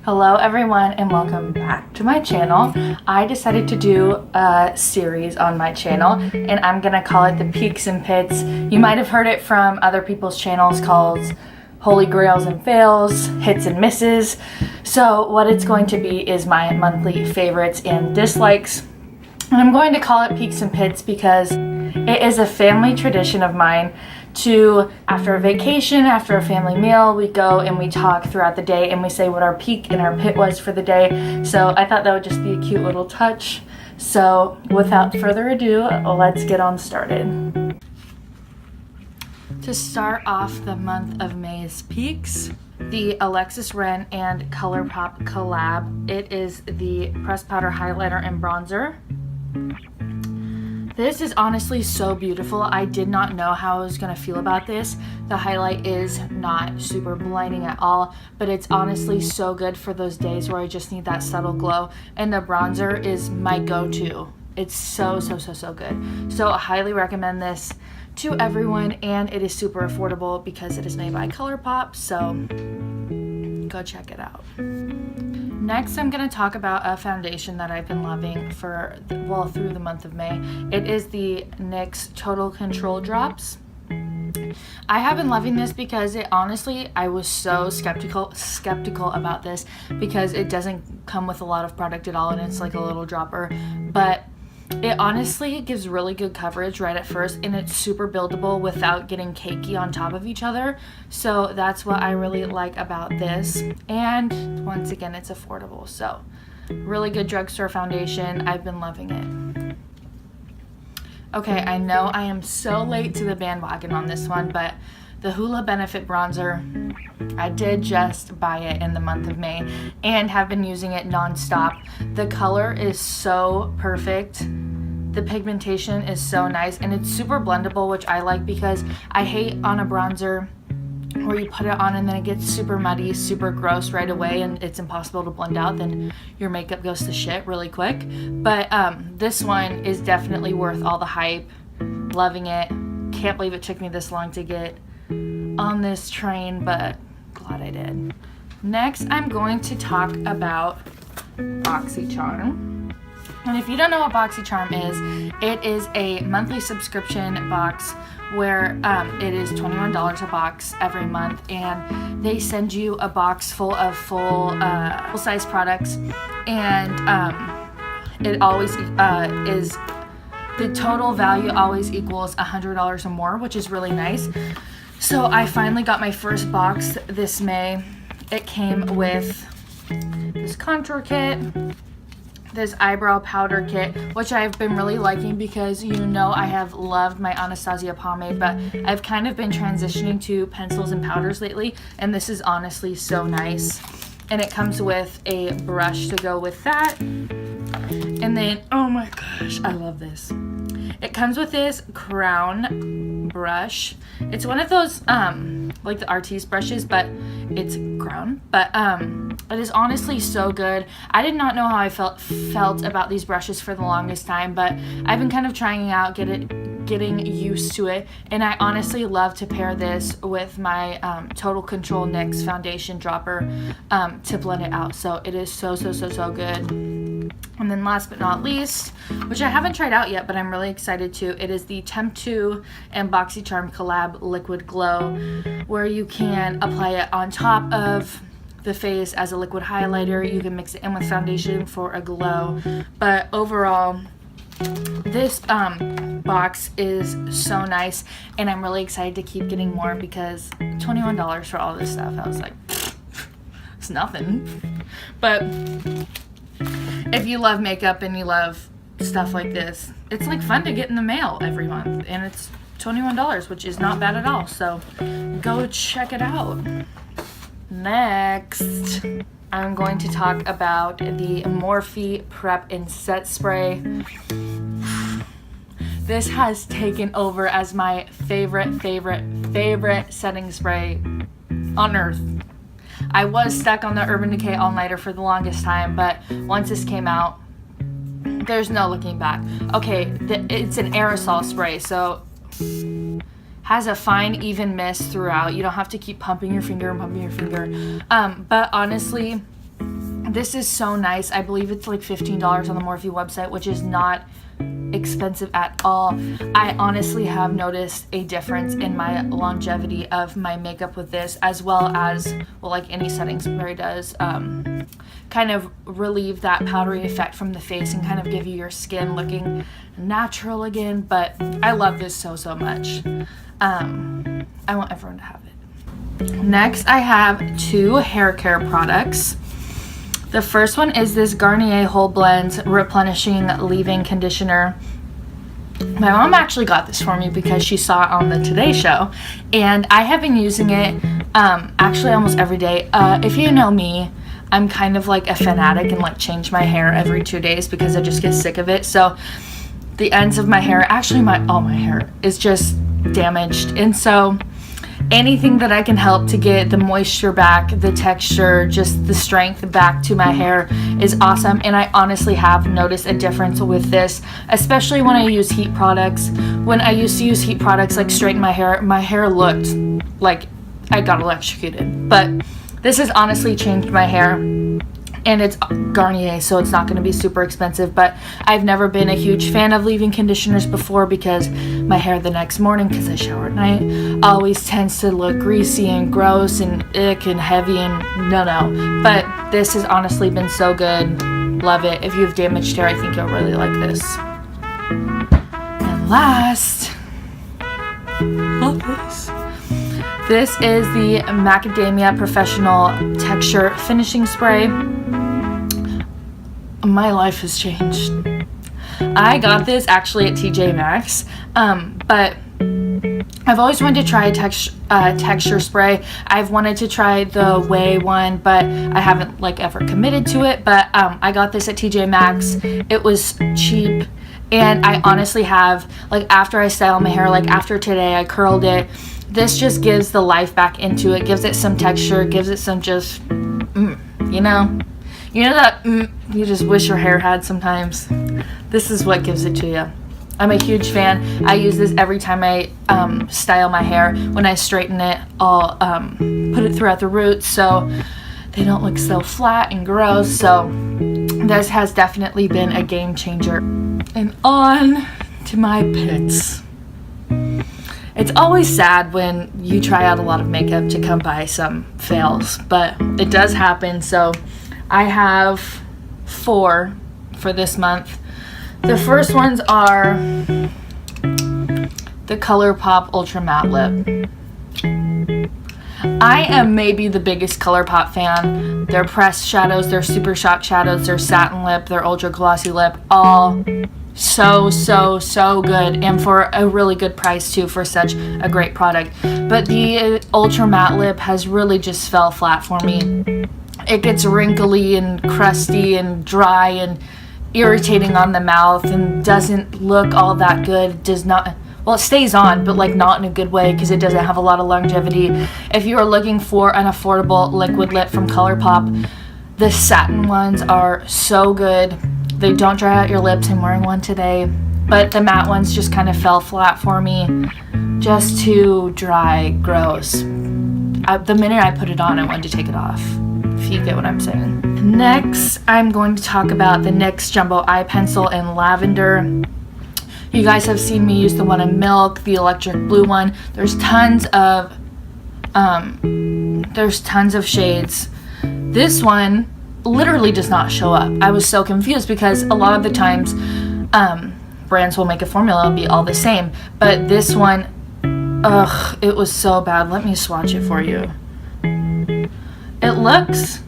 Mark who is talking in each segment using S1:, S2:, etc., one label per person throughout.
S1: Hello everyone and welcome back to my channel. I decided to do a series on my channel and I'm gonna call it the Peaks and Pits. You might have heard it from other people's channels called Holy Grails and Fails, Hits and Misses. So what it's going to be is my monthly favorites and dislikes. And I'm going to call it Peaks and Pits because it is a family tradition of mine to, after a vacation, after a family meal, we go and we talk throughout the day and we say what our peak and our pit was for the day. So I thought that would just be a cute little touch. So without further ado, let's get on started. To start off the month of May's peaks, the Alexis Ren and ColourPop collab. It is the pressed powder highlighter and bronzer. This is honestly so beautiful. I did not know how I was going to feel about this. The highlight is not super blinding at all, but it's honestly so good for those days where I just need that subtle glow. And the bronzer is my go-to. It's so good. So I highly recommend this to everyone, and it is super affordable because it is made by ColourPop, so go check it out. Next, I'm going to talk about a foundation that I've been loving for, through the month of May. It is the NYX Total Control Drops. I have been loving this because it honestly, I was so skeptical about this because it doesn't come with a lot of product at all and it's like a little dropper, but it honestly gives really good coverage right at first and it's super buildable without getting cakey on top of each other. So that's what I really like about this. And once again, it's affordable. So really good drugstore foundation. I've been loving it. Okay, I know I am so late to the bandwagon on this one, but the Hoola Benefit Bronzer, I did just buy it in the month of May and have been using it non-stop. The color is so perfect. The pigmentation is so nice and it's super blendable, which I like because I hate on a bronzer where you put it on and then it gets super muddy, super gross right away and it's impossible to blend out. Then your makeup goes to shit really quick. But this one is definitely worth all the hype. Loving it. Can't believe it took me this long to get on this train, but glad I did. Next, I'm going to talk about BoxyCharm. And if you don't know what BoxyCharm is, it is a monthly subscription box where it is $21 a box every month, and they send you a box full of full-size products, and it always is the total value always equals $100 or more, which is really nice. So I finally got my first box this May. It came with this contour kit, this eyebrow powder kit, which I've been really liking because you know I have loved my Anastasia pomade, but I've kind of been transitioning to pencils and powders lately, and this is honestly so nice. And it comes with a brush to go with that. And then, oh my gosh, I love this. It comes with this crown brush. It's one of those like the artiste brushes, but it's crown. But it is honestly so good. I did not know how I felt about these brushes for the longest time, but I've been kind of trying out getting used to it, and I honestly love to pair this with my Total Control NYX foundation dropper to blend it out. So it is so good. And then last but not least, which I haven't tried out yet, but I'm really excited to, it is the Temp2 and BoxyCharm collab Liquid Glow, where you can apply it on top of the face as a liquid highlighter. You can mix it in with foundation for a glow. But overall, this box is so nice, and I'm really excited to keep getting more because $21 for all this stuff, I was like, it's nothing. But if you love makeup and you love stuff like this, it's like fun to get in the mail every month, and it's $21, which is not bad at all. So go check it out. Next, I'm going to talk about the Morphe Prep and Set Spray. This has taken over as my favorite setting spray on earth. I was stuck on the Urban Decay All-Nighter for the longest time, but once this came out, there's no looking back. Okay, it's an aerosol spray, so has a fine, even mist throughout. You don't have to keep pumping your finger. But honestly, This is so nice. I believe it's like $15 on the Morphe website, which is not expensive at all. I honestly have noticed a difference in my longevity of my makeup with this, as well as, well, like any setting spray does, kind of relieve that powdery effect from the face and kind of give you your skin looking natural again. But I love this so much. I want everyone to have it. Next, I have 2 hair care products. The first one is this Garnier Whole Blends Replenishing Leave-In Conditioner. My mom actually got this for me because she saw it on the Today Show, and I have been using it actually almost every day. If you know me, I'm kind of like a fanatic and like change my hair every 2 days because I just get sick of it. So the ends of my hair, actually all my hair is just damaged, and so anything that I can help to get the moisture back, the texture, just the strength back to my hair is awesome. And I honestly have noticed a difference with this, especially when I use heat products. When I used to use heat products like straighten my hair looked like I got electrocuted. But this has honestly changed my hair. And it's Garnier, so it's not going to be super expensive. But I've never been a huge fan of leave-in conditioners before because my hair the next morning, because I shower at night, always tends to look greasy and gross and ick and heavy and no. But this has honestly been so good. Love it. If you have damaged hair, I think you'll really like this. And last, love this. This is the Macadamia Professional Texture Finishing Spray. My life has changed. I got this actually at TJ Maxx, but I've always wanted to try a texture spray. I've wanted to try the Way one, but I haven't like ever committed to it. But I got this at TJ Maxx. It was cheap, and I honestly have, like, after I style my hair, like after today I curled it, this just gives the life back into it, gives it some texture, gives it some just, you know that you just wish your hair had sometimes. This is what gives it to you. I'm a huge fan. I use this every time I style my hair. When I straighten it, I'll put it throughout the roots so they don't look so flat and gross. So this has definitely been a game changer. And on to my pits. It's always sad when you try out a lot of makeup to come by some fails, but it does happen. So I have 4 for this month. The first ones are the ColourPop Ultra Matte Lip. I am maybe the biggest ColourPop fan. Their pressed shadows, their super shock shadows, their satin lip, their ultra glossy lip, all so good, and for a really good price too, for such a great product. But the ultra matte lip has really just fell flat for me. It gets wrinkly and crusty and dry and irritating on the mouth and doesn't look all that good. It does not, well, it stays on, but like not in a good way because it doesn't have a lot of longevity. If you are looking for an affordable liquid lip from ColourPop, the satin ones are so good. They don't dry out your lips. I'm wearing one today, but the matte ones just kind of fell flat for me. Just too dry, gross. The minute I put it on, I wanted to take it off, if you get what I'm saying. Next, I'm going to talk about the NYX Jumbo Eye Pencil in Lavender. You guys have seen me use the one in Milk, the electric blue one. There's tons of shades. This one literally does not show up. I was so confused because a lot of the times brands will make a formula and be all the same, but this one, it was so bad. Let me swatch it for you. It looks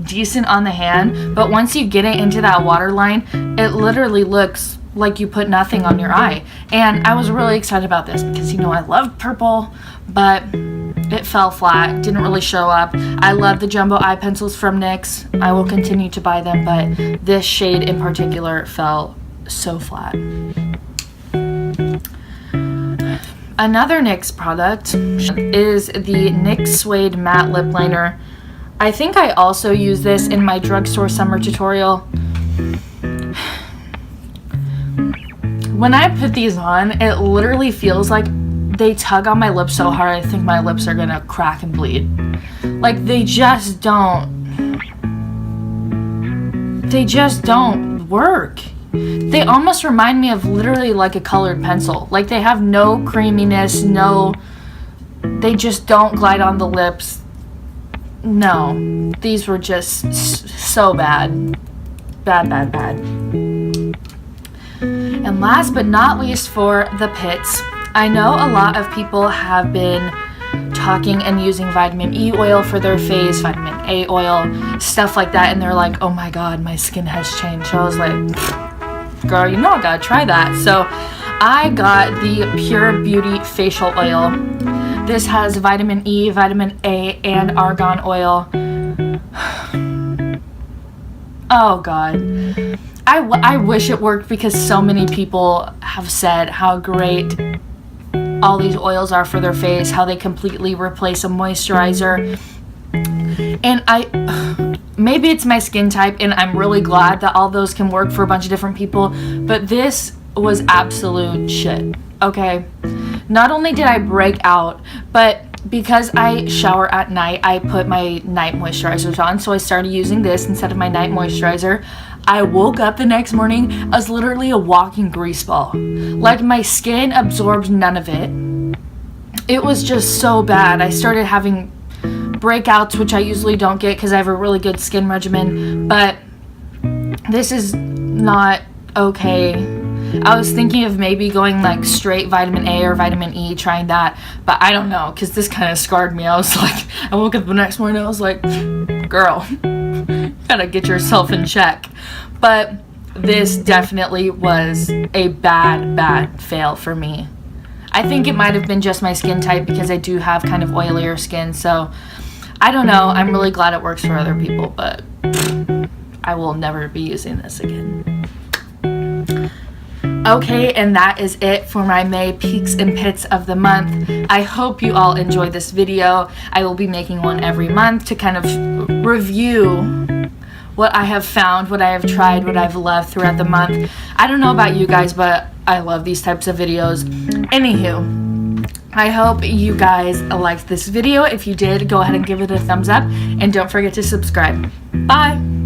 S1: decent on the hand, but once you get it into that waterline, it literally looks like you put nothing on your eye. And I was really excited about this because, you know, I love purple, but it fell flat, didn't really show up. I love the jumbo eye pencils from NYX. I will continue to buy them, but this shade in particular fell so flat. Another NYX product is the NYX Suede Matte Lip Liner. I think I also use this in my drugstore summer tutorial. When I put these on, it literally feels like they tug on my lips so hard I think my lips are gonna crack and bleed. Like, they just don't they just don't work. They almost remind me of literally like a colored pencil. Like they have no creaminess, they just don't glide on the lips. No, these were just so bad. Bad. And last but not least for the pits, I know a lot of people have been talking and using vitamin E oil for their face, vitamin A oil, stuff like that, and they're like, oh my god, my skin has changed. So I was like, girl, you know I gotta try that. So I got the Pure Beauty facial oil. This has vitamin E, vitamin A, and argan oil. Oh god, I wish it worked, because so many people have said how great all these oils are for their face, how they completely replace a moisturizer. And maybe it's my skin type, and I'm really glad that all those can work for a bunch of different people, but this was absolute shit, okay? Not only did I break out, but because I shower at night, I put my night moisturizers on, so I started using this instead of my night moisturizer. I woke up the next morning, I was literally a walking grease ball. Like, my skin absorbed none of it. It was just so bad. I started having breakouts, which I usually don't get because I have a really good skin regimen, but this is not okay. I was thinking of maybe going like straight vitamin A or vitamin E, trying that, but I don't know, because this kind of scarred me. I was like, I woke up the next morning, I was like, girl, gotta get yourself in check. But this definitely was a bad fail for me. I think it might have been just my skin type, because I do have kind of oilier skin, so I don't know. I'm really glad it works for other people, but I will never be using this again. Okay, and that is it for my May peaks and pits of the month. I hope you all enjoyed this video. I will be making one every month to kind of review what I have found, what I have tried, what I've loved throughout the month. I don't know about you guys, but I love these types of videos. Anywho, I hope you guys liked this video. If you did, go ahead and give it a thumbs up, and don't forget to subscribe. Bye!